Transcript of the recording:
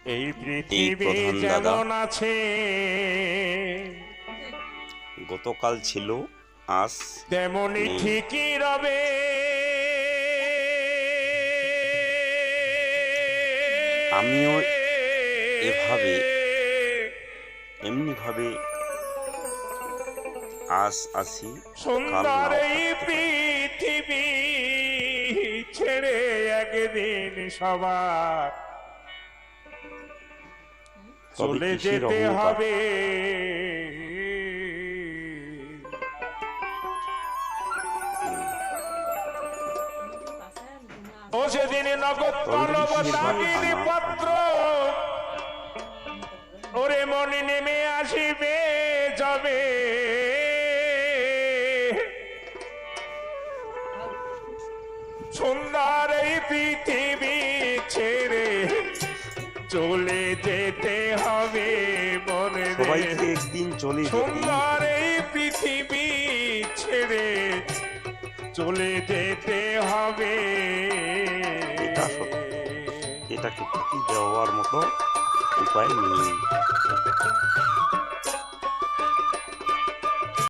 এই এই পৃথিবী প্রধান দাদা যেমন আছে গতকাল ছিল, আজ তেমনি নেই। ঠিকই রবে। আমিও এভাবে এমনিভাবে আজ আছি, কাল সুন্দর নাও এই থাকতে পারি। পৃথিবী ছেড়ে একদিন সবার তবে চলে কিসের যেতে অহংকার? হবে। ও সেদিন নগদ তবে পালব কিসের বা তাগির খানা পাত্র, ওরে মনে নেমে আসিবে যাবে। সুন্দর এই পৃথিবী ছেড়ে চলে যেতে হবে মনে রে। সবাইকে একদিন চলে যেতেই সুন্দর হবে। এই পৃথিবী ছেড়ে চলে যেতে হবে। এটা সত্য, এটাকে ফাঁকি দেওয়ার মতো উপায় নেই।